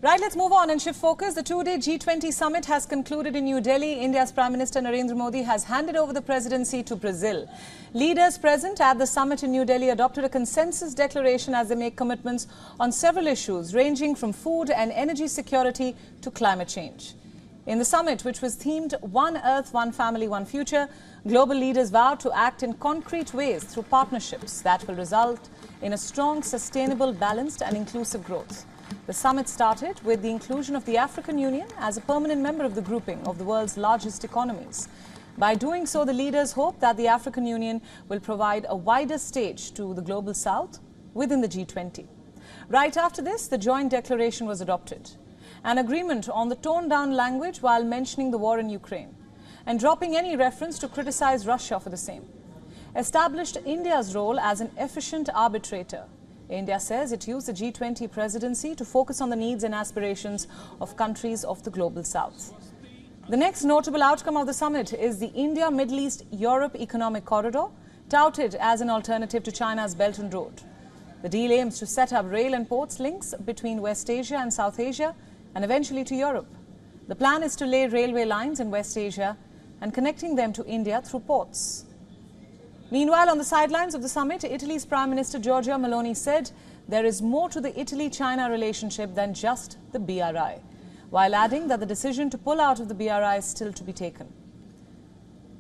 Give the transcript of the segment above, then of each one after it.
Right, let's move on and shift focus. The two-day G20 Summit has concluded in New Delhi. India's Prime Minister Narendra Modi has handed over the presidency to Brazil. Leaders present at the summit in New Delhi adopted a consensus declaration as they make commitments on several issues ranging from food and energy security to climate change. In the summit, which was themed One Earth, One Family, One Future, global leaders vowed to act in concrete ways through partnerships that will result in a strong, sustainable, balanced and inclusive growth. The summit started with the inclusion of the African Union as a permanent member of the grouping of the world's largest economies. By doing so, the leaders hope that the African Union will provide a wider stage to the global south within the G20. Right after this, the joint declaration was adopted. An agreement on the toned-down language while mentioning the war in Ukraine and dropping any reference to criticize Russia for the same. Established India's role as an efficient arbitrator. India says it used the G20 presidency to focus on the needs and aspirations of countries of the global south. The next notable outcome of the summit is the India-Middle East-Europe Economic Corridor, touted as an alternative to China's Belt and Road. The deal aims to set up rail and ports links between West Asia and South Asia and eventually to Europe. The plan is to lay railway lines in West Asia and connecting them to India through ports. Meanwhile, on the sidelines of the summit, Italy's Prime Minister Giorgia Meloni said there is more to the Italy-China relationship than just the BRI, while adding that the decision to pull out of the BRI is still to be taken.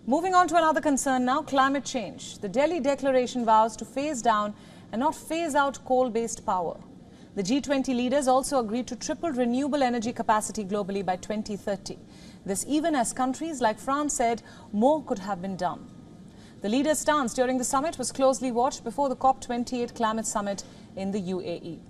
Moving on to another concern now, climate change. The Delhi Declaration vows to phase down and not phase out coal-based power. The G20 leaders also agreed to triple renewable energy capacity globally by 2030. This even as countries like France said more could have been done. The leaders' stance during the summit was closely watched before the COP28 climate summit in the UAE.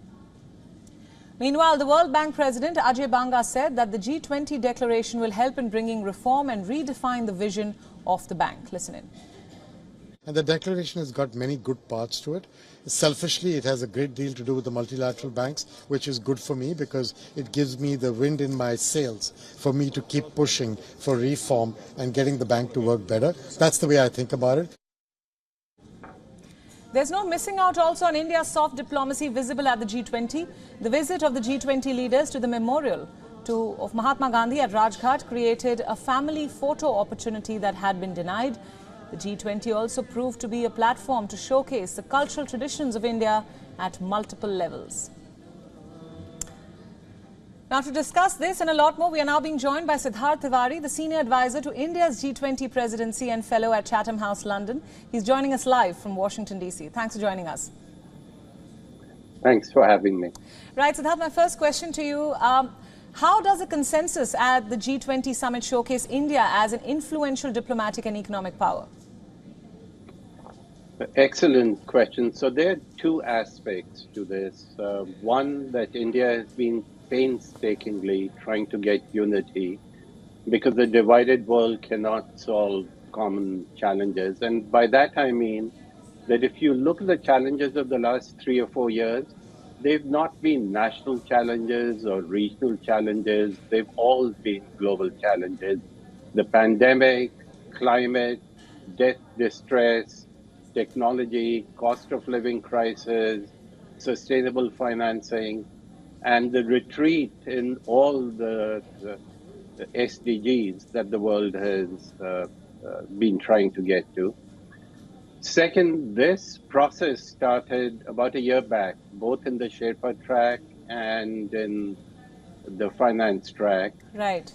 Meanwhile, the World Bank President Ajay Banga said that the G20 declaration will help in bringing reform and redefine the vision of the bank. Listen in. And the declaration has got many good parts to it. Selfishly, it has a great deal to do with the multilateral banks, which is good for me because it gives me the wind in my sails for me to keep pushing for reform and getting the bank to work better. That's the way I think about it. There's no missing out also on India's soft diplomacy visible at the G20. The visit of the G20 leaders to the memorial of Mahatma Gandhi at Raj Ghat created a family photo opportunity that had been denied. The G20 also proved to be a platform to showcase the cultural traditions of India at multiple levels. Now, to discuss this and a lot more, we are now being joined by Siddharth Tiwari, the Senior Advisor to India's G20 Presidency and Fellow at Chatham House, London. He's joining us live from Washington, D.C. Thanks for joining us. Thanks for having me. Right, Siddharth, my first question to you. How does the consensus at the G20 summit showcase India as an influential diplomatic and economic power? Excellent question. So there are two aspects to this. One, that India has been painstakingly trying to get unity because the divided world cannot solve common challenges. And by that I mean that if you look at the challenges of the last 3 or 4 years, they've not been national challenges or regional challenges. They've all been global challenges. The pandemic, climate, death distress, technology, cost of living crisis, sustainable financing, and the retreat in all the SDGs that the world has been trying to get to. Second, this process started about a year back, both in the Sherpa track and in the finance track. Right.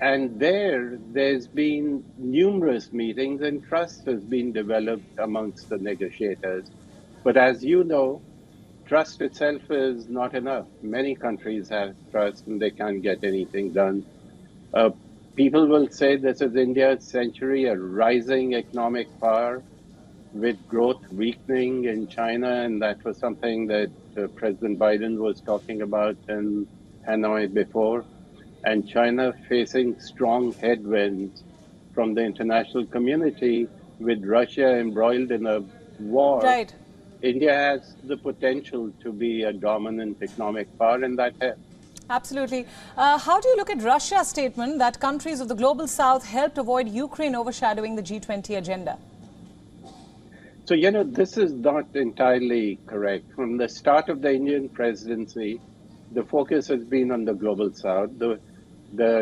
And there's been numerous meetings and trust has been developed amongst the negotiators. But as you know, trust itself is not enough. Many countries have trust and they can't get anything done. People will say this is India's century, a rising economic power with growth weakening in China. And that was something that President Biden was talking about in Hanoi before. And China facing strong headwinds from the international community with Russia embroiled in a war. Right. India has the potential to be a dominant economic power, and that helps. Absolutely. How do you look at Russia's statement that countries of the global south helped avoid Ukraine overshadowing the G20 agenda? So, this is not entirely correct. From the start of the Indian presidency, the focus has been on the Global South, the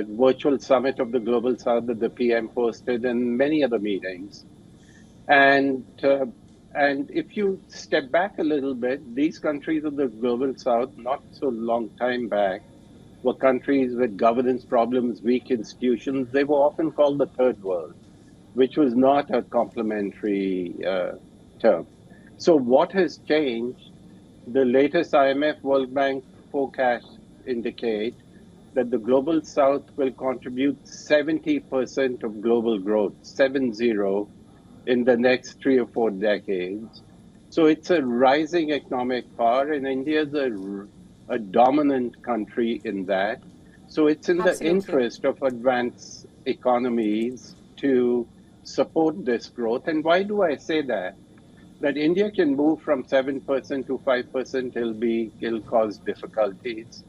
virtual summit of the Global South that the PM hosted, and many other meetings. And if you step back a little bit, these countries of the Global South, not so long time back, were countries with governance problems, weak institutions. They were often called the Third World, which was not a complimentary term. So what has changed? The latest IMF World Bank forecasts indicate that the Global South will contribute 70% of global growth, 70, in the next 3 or 4 decades. So it's a rising economic power, and India is a dominant country in that. So it's in the interest of advanced economies to support this growth. And why do I say that? That India can move from 7% to 5%, it'll cause difficulties.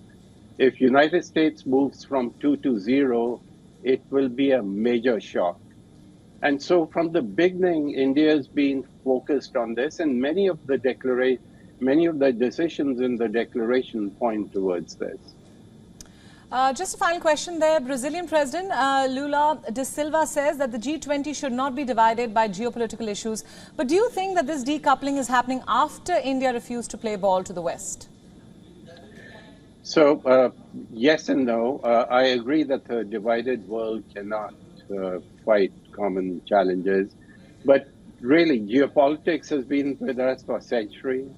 If United States moves from 2 to 0, it will be a major shock. And so from the beginning, India has been focused on this, and many of the decisions in the declaration point towards this. Just a final question there. Brazilian President Lula da Silva says that the G20 should not be divided by geopolitical issues. But do you think that this decoupling is happening after India refused to play ball to the West? So, yes and no. I agree that the divided world cannot fight common challenges. But really, geopolitics has been with us for centuries,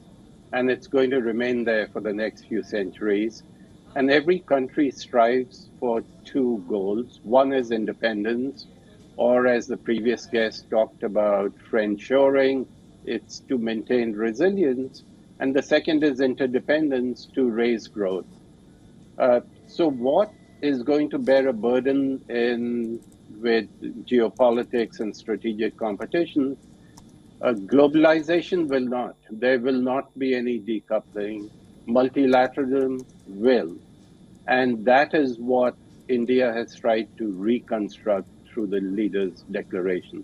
and it's going to remain there for the next few centuries. And every country strives for 2 goals. One is independence, or as the previous guest talked about, friendshoring, it's to maintain resilience. And the second is interdependence, to raise growth. So what is going to bear a burden with geopolitics and strategic competition? Globalization will not. There will not be any decoupling. Multilateralism will. And that is what India has tried to reconstruct through the leaders' declaration.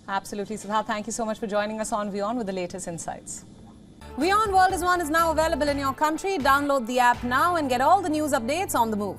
Absolutely. Siddharth, thank you so much for joining us on WION with the latest insights. WION World is One is now available in your country. Download the app now and get all the news updates on the move.